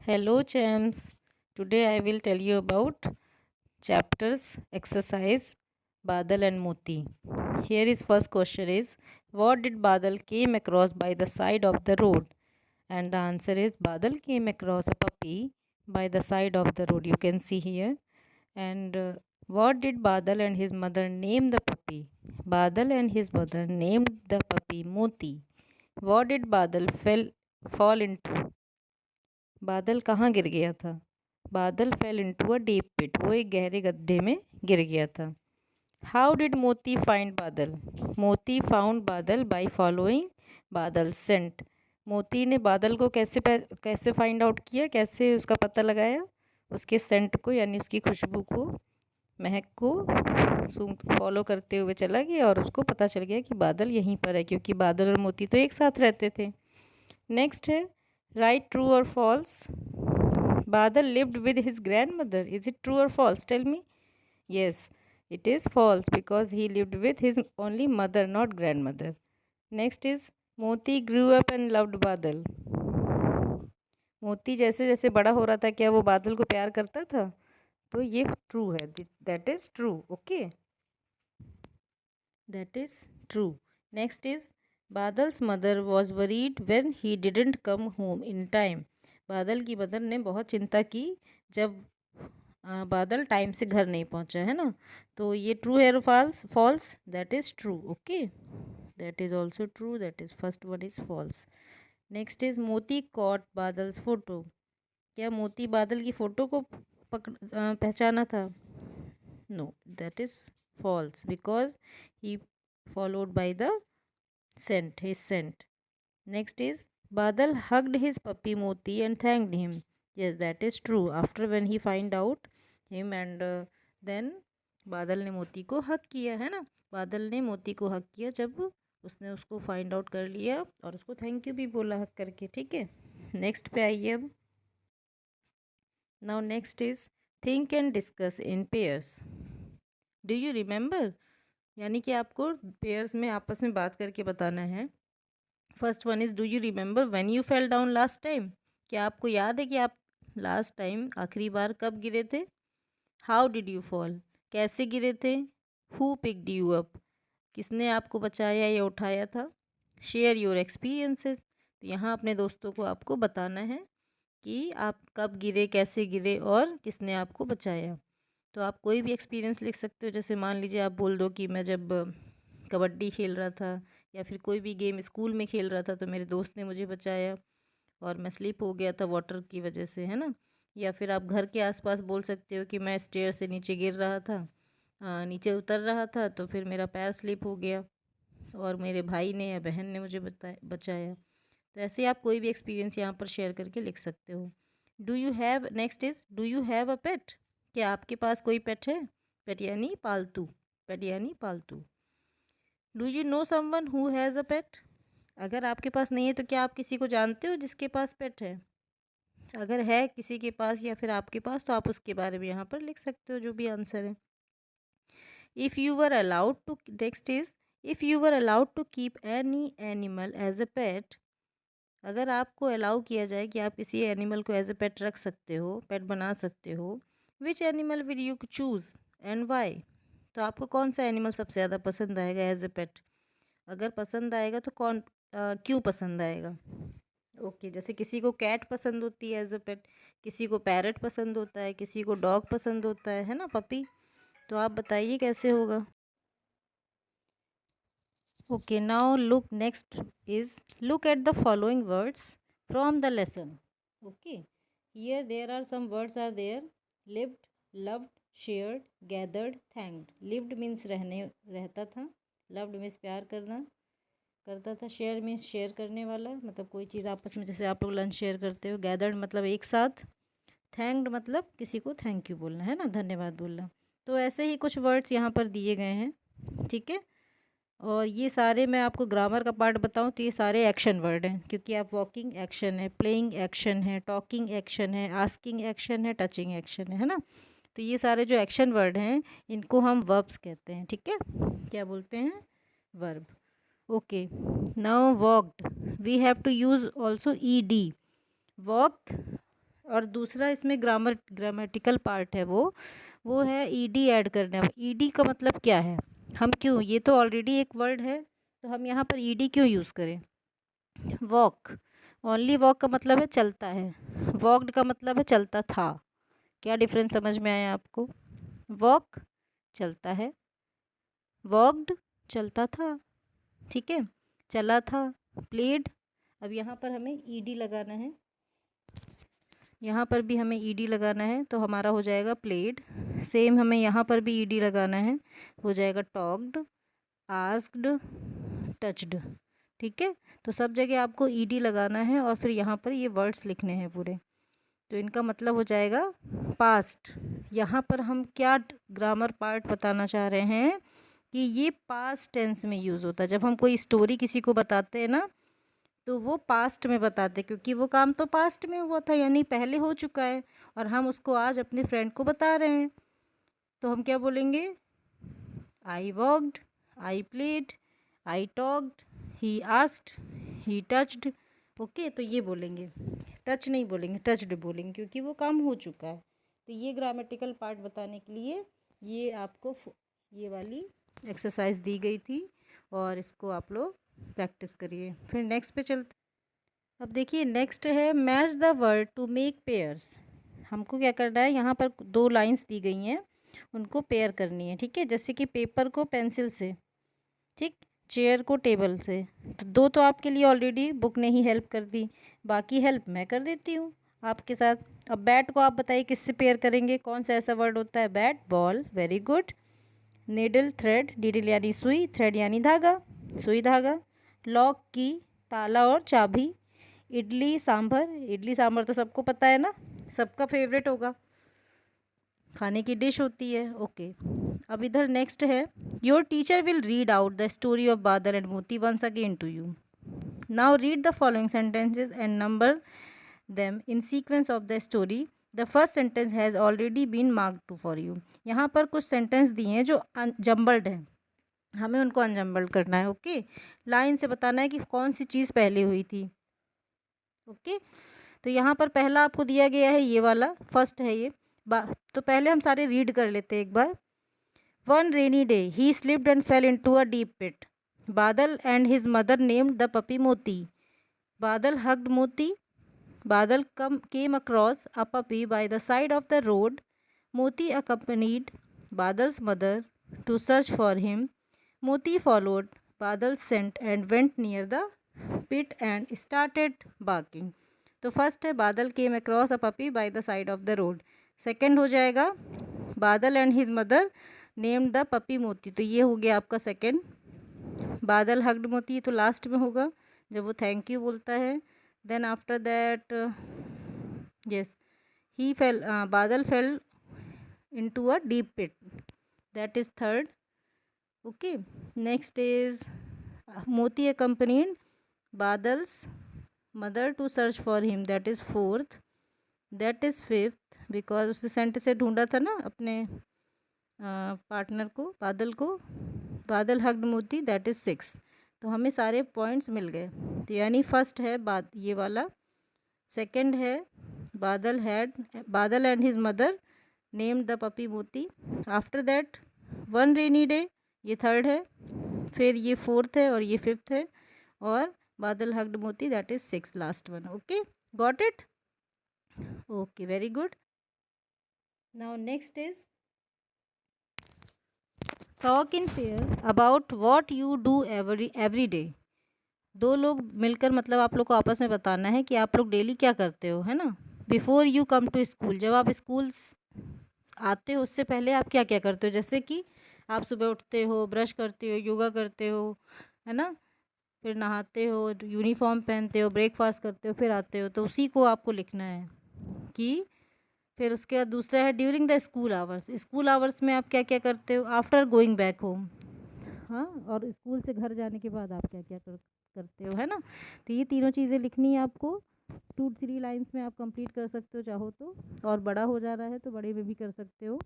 Hello, champs. Today I will tell you about chapters exercise Badal and Moti. Here is first question is what did Badal came across by the side of the road? And the answer is Badal came across a puppy by the side of the road. You can see here. And what did Badal and his mother name the puppy? Badal and his mother named the puppy Moti. What did Badal fall into? बादल कहाँ गिर गया था? Badal fell into a deep pit, वो एक गहरे गड्ढे में गिर गया था. हाउ डिड मोती फाइंड बादल? मोती फाउंड बादल बाय फॉलोइंग बादल सेंट. मोती ने बादल को कैसे फाइंड आउट किया, कैसे उसका पता लगाया? उसके सेंट को, यानी उसकी खुशबू को, महक को फॉलो करते हुए चला गया और उसको पता चल गया कि बादल यहीं पर है, क्योंकि बादल और मोती तो एक साथ रहते थे. नेक्स्ट है राइट ट्रू और false. Badal lived with his grandmother. Is it true or false? Tell me. Yes, it is false because he lived with his only mother, not grandmother. Next is Moti grew up and loved Badal. मोती जैसे जैसे बड़ा हो रहा था, क्या वो बादल को प्यार करता था? तो ये ट्रू है. That is true. Okay, that is true. Next is Badal's mother was worried when he didn't come home in time. Badal की मदर ने बहुत चिंता की जब बादल टाइम से घर नहीं पहुंचा, है ना. तो ये ट्रू है और false? False. That is true. Okay, that is also true. That is first one is false. Next is Moti caught Badal's photo. क्या मोती बादल की फ़ोटो को पहचाना था? No, that is false because he followed by the scent, his scent. Next is Badal hugged his puppy Moti and thanked him. Yes, that is true. After when he find out him and then बादल ने मोती को हक किया, है ना. बादल ने मोती को हक किया जब उसने उसको फाइंड आउट कर लिया और उसको थैंक यू भी बोला हक करके. ठीक है, नेक्स्ट पे आइए अब. Now next is think and discuss in pairs. Do you remember, यानी कि आपको पेयर्स में आपस में बात करके बताना है. First one is do you remember when you fell down last time. क्या आपको याद है कि आप लास्ट टाइम आखिरी बार कब गिरे थे? हाउ डिड यू फॉल, कैसे गिरे थे? हु पिक्ड यू अप, किसने आपको बचाया या उठाया था? Share your experiences. तो यहाँ अपने दोस्तों को आपको बताना है कि आप कब गिरे, कैसे गिरे और किसने आपको बचाया. तो आप कोई भी एक्सपीरियंस लिख सकते हो. जैसे मान लीजिए आप बोल दो कि मैं जब कबड्डी खेल रहा था या फिर कोई भी गेम स्कूल में खेल रहा था तो मेरे दोस्त ने मुझे बचाया और मैं स्लिप हो गया था वाटर की वजह से, है ना. या फिर आप घर के आसपास बोल सकते हो कि मैं स्टेयर से नीचे गिर रहा था, नीचे उतर रहा था, तो फिर मेरा पैर स्लिप हो गया और मेरे भाई ने या बहन ने मुझे बचाया. तो ऐसे ही आप कोई भी एक्सपीरियंस यहाँ पर शेयर करके लिख सकते हो. Do you have, next is do you have a pet. क्या आपके पास कोई पेट है? पेट यानी पालतू. पेट यानी पालतू. Do you know someone who has a pet. अगर आपके पास नहीं है तो क्या आप किसी को जानते हो जिसके पास पेट है? अगर है किसी के पास या फिर आपके पास तो आप उसके बारे में यहाँ पर लिख सकते हो जो भी आंसर है. If you were allowed to, next is if you were allowed to keep any animal as a pet. अगर आपको अलाउ किया जाए कि आप किसी एनिमल को एज अ पेट रख सकते हो, पेट बना सकते हो, which animal will you choose and why. तो आपको कौन सा एनिमल सबसे ज़्यादा पसंद आएगा एज अ पेट? अगर पसंद आएगा तो क्यों पसंद आएगा? ओके, जैसे किसी को कैट पसंद होती है एज अ पेट, किसी को पैरट पसंद होता है, किसी को डॉग पसंद होता है ना, पपी. तो आप बताइए कैसे होगा. Okay, now look, next is look at the following words from the lesson. Okay, here there are some words are there: lived, loved, shared, gathered, thanked. Lived means रहता था. Loved means प्यार करता था. Share means शेयर करने वाला, मतलब कोई चीज़ आपस में, जैसे आप लोग लंच शेयर करते हो. Gathered मतलब एक साथ. Thanked मतलब किसी को थैंक यू बोलना, है ना, धन्यवाद बोलना. तो ऐसे ही कुछ वर्ड्स यहाँ पर दिए गए हैं. ठीक है, और ये सारे मैं आपको ग्रामर का पार्ट बताऊं तो ये सारे एक्शन वर्ड हैं, क्योंकि आप वॉकिंग एक्शन है, प्लेइंग एक्शन है, टॉकिंग एक्शन है, आस्किंग एक्शन है, टचिंग एक्शन है ना. तो ये सारे जो एक्शन वर्ड हैं इनको हम वर्ब्स कहते हैं. ठीक है, क्या बोलते हैं? Verb. Okay, now walked we have to use also E D. Walk और दूसरा इसमें ग्रामेटिकल पार्ट है वो है ईडी ऐड करना। ईडी का मतलब क्या है, हम क्यों, ये तो ऑलरेडी एक वर्ड है तो हम यहाँ पर ईडी क्यों यूज़ करें। वॉक, ओनली वॉक का मतलब है चलता है, वॉकड का मतलब है चलता था। क्या डिफरेंस समझ में आया आपको। वॉक चलता है, वॉकड चलता था, ठीक है, चला था। प्लेड, अब यहाँ पर हमें ईडी लगाना है, यहाँ पर भी हमें ईडी लगाना है तो हमारा हो जाएगा प्लेड। सेम हमें यहाँ पर भी ईडी लगाना है, हो जाएगा टॉक्ड, आस्क्ड, टच्ड, ठीक है। तो सब जगह आपको ईडी लगाना है और फिर यहाँ पर ये वर्ड्स लिखने हैं पूरे, तो इनका मतलब हो जाएगा पास्ट। यहाँ पर हम क्या ग्रामर पार्ट बताना चाह रहे हैं कि ये पास्ट टेंस में यूज़ होता है। जब हम कोई स्टोरी किसी को बताते हैं ना तो वो पास्ट में बताते, क्योंकि वो काम तो पास्ट में हुआ था, यानी पहले हो चुका है, और हम उसको आज अपने फ्रेंड को बता रहे हैं। तो हम क्या बोलेंगे, I walked, I played, I talked, he asked, he touched. Okay, तो ये बोलेंगे, टच नहीं बोलेंगे, टच्ड बोलेंगे, क्योंकि वो काम हो चुका है। तो ये ग्रामेटिकल पार्ट बताने के लिए ये आपको ये वाली एक्सरसाइज दी गई थी और इसको आप लोग प्रैक्टिस करिए। फिर नेक्स्ट पे चलते। अब देखिए नेक्स्ट है match the word to make pairs. हमको क्या करना है, यहाँ पर 2 लाइंस दी गई हैं, उनको पेयर करनी है, ठीक है। जैसे कि पेपर को पेंसिल से, ठीक, चेयर को टेबल से। तो 2 तो आपके लिए ऑलरेडी बुक ने ही हेल्प कर दी, बाकी हेल्प मैं कर देती हूँ आपके साथ। अब बैट को आप बताइए किससे पेयर करेंगे, कौन सा ऐसा वर्ड होता है, bat, ball, very good. Needle, thread, needle यानी सुई, थ्रेड यानी धागा, सुई धागा। लॉक, की, ताला और चाबी। इडली सांभर, इडली सांभर तो सबको पता है ना, सबका फेवरेट होगा, खाने की डिश होती है। ओके, अब इधर नेक्स्ट है, your teacher will read out the story of Badal and Moti once again to you. Now read the following sentences and number them in sequence of the story. The first sentence has already been marked to for you. यहाँ पर कुछ sentence दिए हैं जो jumbled हैं, हमें उनको अनजम्बल्ड करना है। ओके, लाइन से बताना है कि कौन सी चीज़ पहले हुई थी। ओके, तो यहाँ पर पहला आपको दिया गया है ये वाला, फर्स्ट है ये। तो पहले हम सारे रीड कर लेते हैं एक बार। One rainy day he slipped and fell into a deep pit. Badal and his mother named the puppy Moti. Badal hugged मोती। बादल came across a puppy by the side of the road. Moti accompanied Badal's mother to search for him. Moti followed Badal's scent and went near the pit and started barking. तो first है बादल came across a puppy by the side of the road. Second हो जाएगा बादल and his mother named the puppy मोती, तो ये हो गया आपका सेकंड। बादल हग्ड मोती तो लास्ट में होगा जब वो थैंक यू बोलता है। Then after that yes, he fell, Badal fell into a deep pit, that is third. Okay, next is Moti accompanied Badal's mother to search for him, that is fourth. That is fifth, because उसने Saint से ढूंढा था ना अपने partner को, बादल को। बादल हग्ड मोती, दैट इज़ सिक्स। तो हमें सारे पॉइंट्स मिल गए। तो यानी फर्स्ट है ये वाला, सेकंड है Badal and his mother named the puppy Moti. After that one rainy day, ये थर्ड है, फिर ये फोर्थ है और ये फिफ्थ है, और बादल हग्ड मोती, that is six, last one. Okay, got it. Okay, very good. Now next is talk in pair about what you do every day. 2 लोग मिलकर मतलब आप लोग को आपस में बताना है कि आप लोग डेली क्या करते हो, है ना। Before you come to school, जब आप स्कूल आते हो उससे पहले आप क्या क्या करते हो। जैसे कि आप सुबह उठते हो, ब्रश करते हो, योगा करते हो, है ना, फिर नहाते हो, यूनिफॉर्म पहनते हो, ब्रेकफास्ट करते हो, फिर आते हो, तो उसी को आपको लिखना है कि फिर उसके बाद दूसरा है during the school hours. School hours में आप क्या क्या करते हो, आफ्टर गोइंग बैक होम, हाँ, और स्कूल से घर जाने के बाद आप क्या क्या करते हो, है ना। तो ये तीनों चीज़ें लिखनी है आपको। 2-3 लाइन्स में आप कंप्लीट कर सकते हो चाहो तो, और बड़ा हो जा रहा है तो बड़े में भी कर सकते हो।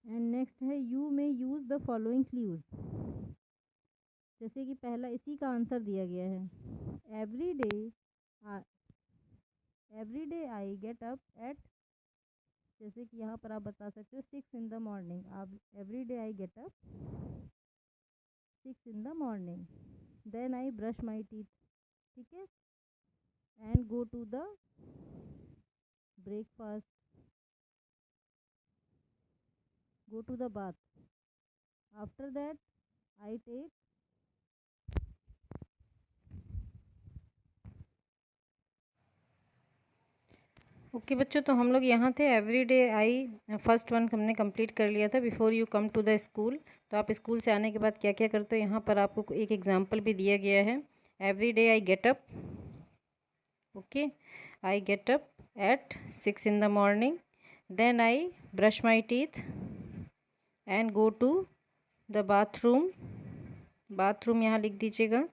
एंड नेक्स्ट है you may use the following clues. जैसे कि पहला इसी का आंसर दिया गया है, every day every day I get up at, जैसे कि यहाँ पर आप बता सकते हो 6 इन द मॉर्निंग। आप every day I get up 6 in the morning, then I brush my teeth, ठीक है, and go to the breakfast, go to the bath. After that, I take okay बच्चों, तो हम लोग यहाँ थे every day I, first one हमने complete कर लिया था, before you come to the school. तो आप स्कूल से आने के बाद क्या क्या करते हो, यहाँ पर आपको एक एग्जांपल भी दिया गया है। Every day I get up, okay, I get up at 6 in the morning, then I brush my teeth and go to the bathroom, bathroom यहाँ लिख दीजिएगा,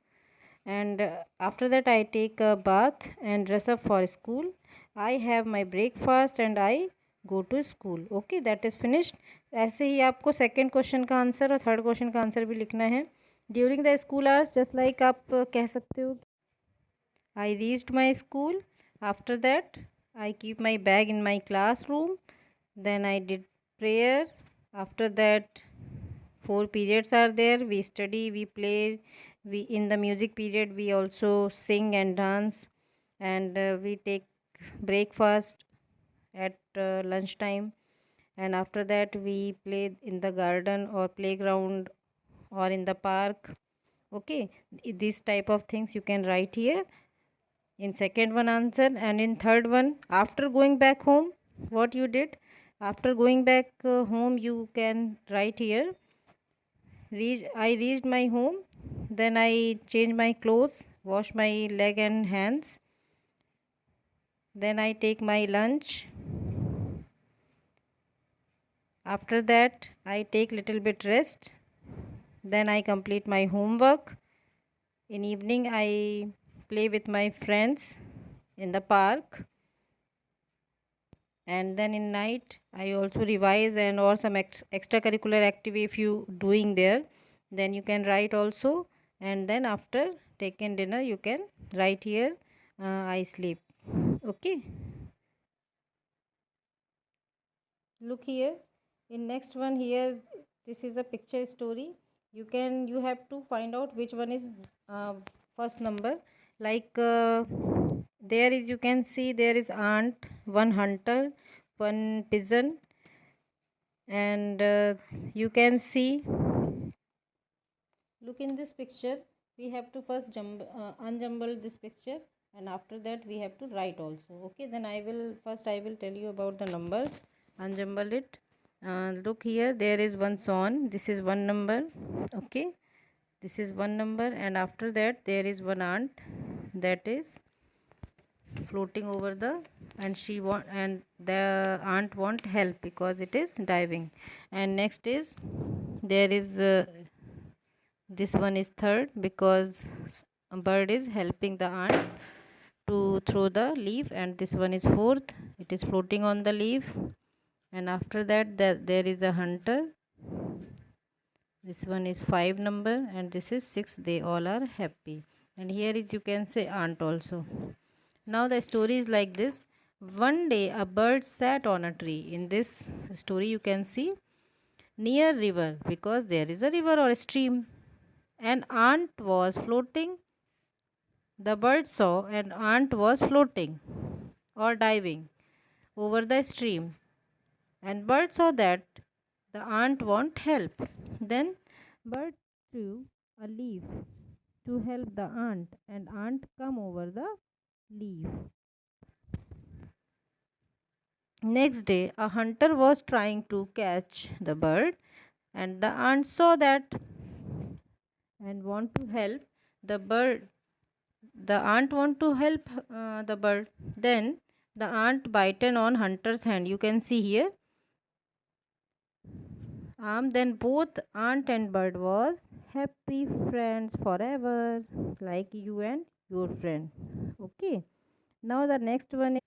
and after that I take a bath and dress up for school. I have my breakfast and I go to school. Okay, that is finished. ऐसे ही आपको second question का answer और third question का answer भी लिखना है। During the school hours, just like आप कह सकते हो I reached my school. After that I keep my bag in my classroom, then I did prayer. After that 4 periods are there, we study, we play, we in the music period we also sing and dance, and we take breakfast at lunchtime, and after that we play in the garden or playground or in the park. Okay, this type of things you can write here in second one answer. And in third one, after going back home, what you did after going back home, you can write here, I reached my home, then I change my clothes, wash my leg and hands, then I take my lunch. After that I take little bit rest, then I complete my homework. In evening I play with my friends in the park, and then in night I also revise and or some extracurricular activity if you doing there, then you can write also. And then after taking dinner you can write here, I sleep. Okay, look here in next one here, this is a picture story. You have to find out which one is first number, like there is, you can see there is ant, one hunter, one pigeon, and you can see, look in this picture, we have to first unjumble this picture, and after that we have to write also. Okay, then I will tell you about the numbers, unjumble it. Look here, there is one swan, this is one number. Okay, this is one number, and after that there is one ant that is floating over the, and the aunt want help because it is diving. And next is, there is this one is third because a bird is helping the ant to throw the leaf, and this one is fourth, it is floating on the leaf. And after that there is a hunter, this one is 5 number, and this is 6, they all are happy. And here is, you can say, ant also. Now the story is like this. One day a bird sat on a tree. In this story you can see, near river, because there is a river or a stream. An ant was floating. The bird saw an ant was floating or diving over the stream, and bird saw that the ant want help. Then bird threw a leaf to help the ant, and ant come over the leaf. Next day a hunter was trying to catch the bird, and the ant saw that and want to help the bird. The ant want to help the bird. Then the ant bitten on hunter's hand. You can see here. Then both ant and bird was happy friends forever, like you and your friend. Okay. Now the next one is,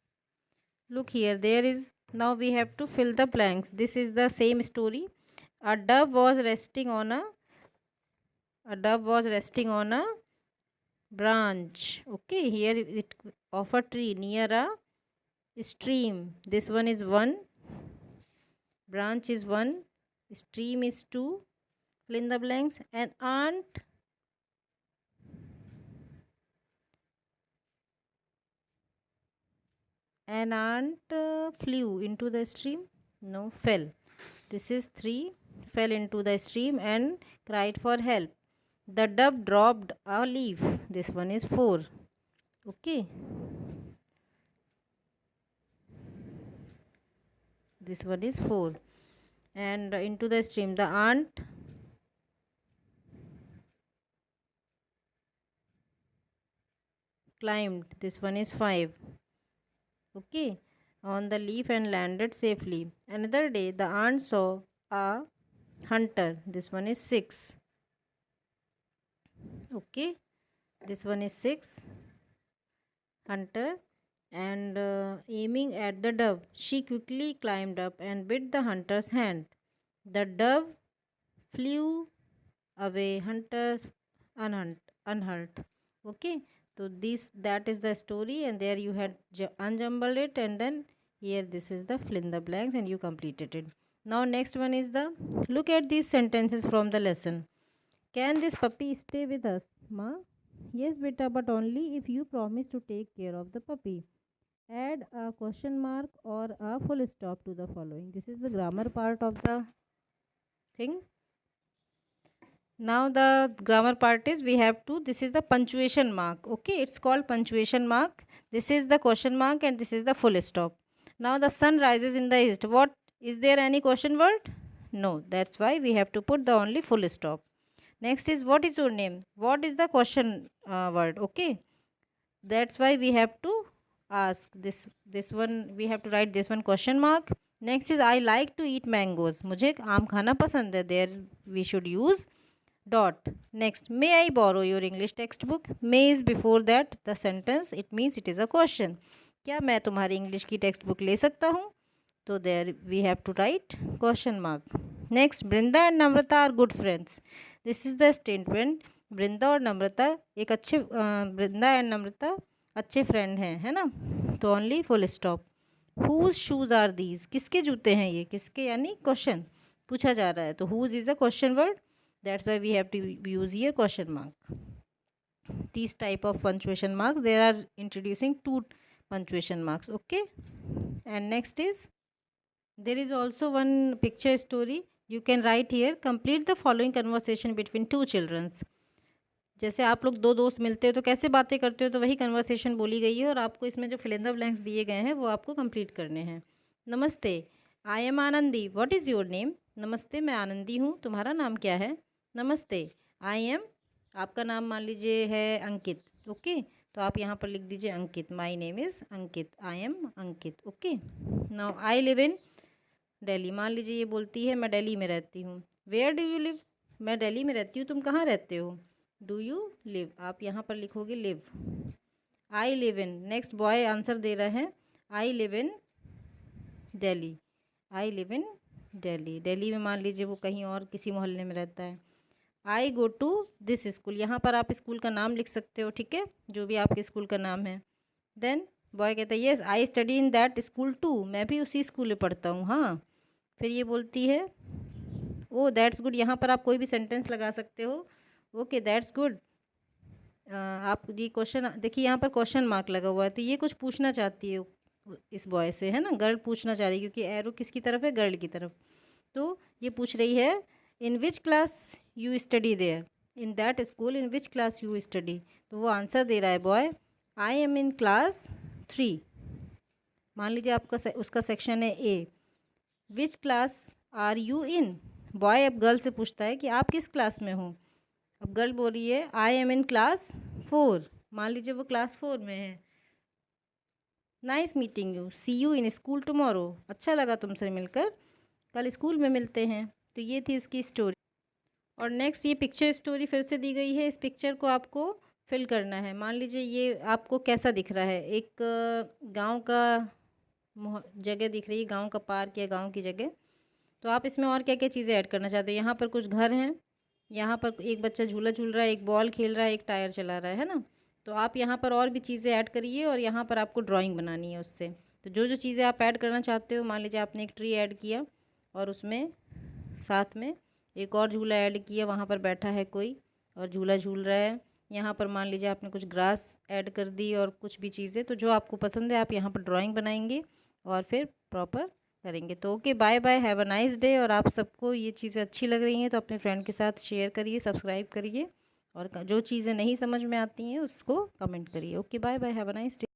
look here. There is, now we have to fill the blanks. This is the same story. A dove was resting on a branch. Okay, here it of a tree near a Stream, this one is 1, branch is 1, stream is 2, fill in the blanks. An ant flew into the stream. No, fell. This is 3, fell into the stream and cried for help. The dove dropped a leaf. This one is 4. Okay. This one is 4. And into the stream, the ant climbed. This one is 5. Okay. On the leaf and landed safely. Another day, the ant saw a hunter. This one is 6. Okay. This one is 6. Hunter. And aiming at the dove, she quickly climbed up and bit the hunter's hand. The dove flew away, hunters unhurt. Okay, so that is the story, and there you had unjumbled it, and then here this is the fill in the blanks, and you completed it. Now next one is the look at these sentences from the lesson. Can this puppy stay with us, ma? Yes, beta, but only if you promise to take care of the puppy. Add a question mark or a full stop to the following. This is the grammar part of the thing. Now the grammar part is we have to, this is the punctuation mark. Okay, it's called punctuation mark. This is the question mark and this is the full stop. Now the sun rises in the east. What is there any question word? No, that's why we have to put the only full stop. Next is what is your name? What is the question word? Okay, that's why we have to ask this one, we have to write this one question mark. Next is I like to eat mangoes. मुझे आम खाना पसंद है. There we should use dot. Next, may I borrow your English textbook? May is before that the sentence. It means it is a question. क्या मैं तुम्हारी English की text book ले सकता हूँ? तो there we have to write question mark. Next, Vrinda and Namrata are good friends. This is the statement. Vrinda और नम्रता एक अच्छे वृंदा एंड नम्रता अच्छे फ्रेंड हैं, है ना. तो only full stop. Whose shoes are these? किसके जूते हैं ये? किसके यानी क्वेश्चन पूछा जा रहा है, तो whose is a question word. That's why we have to use here question mark. These type of punctuation marks, they are introducing 2 punctuation marks. Okay, and next is there is also one picture story. You can write here, complete the following conversation between 2 children. जैसे आप लोग 2 दोस्त मिलते हो तो कैसे बातें करते हो, तो वही कन्वर्सेशन बोली गई है और आपको इसमें जो फिल इन द ब्लैंक्स दिए गए हैं वो आपको कंप्लीट करने हैं. नमस्ते, I am Anandi. What is your name? नमस्ते, मैं आनंदी हूँ. तुम्हारा नाम क्या है? नमस्ते, आई एम, आपका नाम मान लीजिए है अंकित. ओके, तो आप यहाँ पर लिख दीजिए Ankit. My name is Ankit. I am Ankit. Okay. Now I live in Delhi. मान लीजिए ये बोलती है मैं दिल्ली में रहती हूँ. Where do you live? मैं दिल्ली में रहती हूँ. तुम कहाँ रहते हो? डू यू लिव, आप यहाँ पर लिखोगे live. I live in, next boy answer दे रहा है. I live in Delhi. I live in Delhi. Delhi में मान लीजिए वो कहीं और किसी मोहल्ले में रहता है. आई गो टू दिस स्कूल, यहाँ पर आप स्कूल का नाम लिख सकते हो. ठीक है, जो भी आपके स्कूल का नाम है. देन बॉय कहता है yes I study in that school too, मैं भी उसी स्कूल में पढ़ता हूँ. हाँ. फिर ये बोलती है ओ दैट्स गुड. यहाँ पर आप कोई भी सेंटेंस लगा सकते हो. Okay, that's good. आप ये क्वेश्चन देखिए, यहाँ पर क्वेश्चन मार्क लगा हुआ है, तो ये कुछ पूछना चाहती है इस बॉय से, है ना. गर्ल पूछना चाह रही है क्योंकि एरो किसकी तरफ है? गर्ल की तरफ. तो ये पूछ रही है in which class you study there, in that school in which class you study. तो वो आंसर दे रहा है boy I am in class 3. मान लीजिए आपका उसका सेक्शन है A. Which class are you in? Boy अब गर्ल से पूछता है कि आप किस क्लास में हो. अब गर्ल बोल रही है आई एम इन क्लास 4. मान लीजिए वो क्लास 4 में है. Nice meeting you, see you in school tomorrow. अच्छा लगा तुमसे मिलकर, कल स्कूल में मिलते हैं. तो ये थी उसकी स्टोरी. और नेक्स्ट ये पिक्चर स्टोरी फिर से दी गई है. इस पिक्चर को आपको फिल करना है. मान लीजिए ये आपको कैसा दिख रहा है? एक गांव का जगह दिख रही है, गांव का पार्क या गांव की जगह. तो आप इसमें और क्या क्या चीज़ें ऐड करना चाहते हो? यहाँ पर कुछ घर हैं, यहाँ पर एक बच्चा झूला झूल रहा है, एक बॉल खेल रहा है, एक टायर चला रहा है ना. तो आप यहाँ पर और भी चीज़ें ऐड करिए और यहाँ पर आपको ड्राइंग बनानी है उससे. तो जो जो चीज़ें आप ऐड करना चाहते हो, मान लीजिए आपने एक ट्री ऐड किया और उसमें साथ में एक और झूला ऐड किया, वहाँ पर बैठा है कोई और झूला झूल रहा है। यहाँ पर मान लीजिए आपने कुछ ग्रास ऐड कर दी और कुछ भी चीज़ें, तो जो आपको पसंद है आप यहाँ पर ड्राइंग बनाएंगे और फिर प्रॉपर करेंगे। तो okay, bye bye, have a nice day. और आप सबको ये चीज़ें अच्छी लग रही हैं तो अपने फ्रेंड के साथ शेयर करिए, सब्सक्राइब करिए और जो चीज़ें नहीं समझ में आती हैं उसको कमेंट करिए। Okay, bye bye, have a nice day.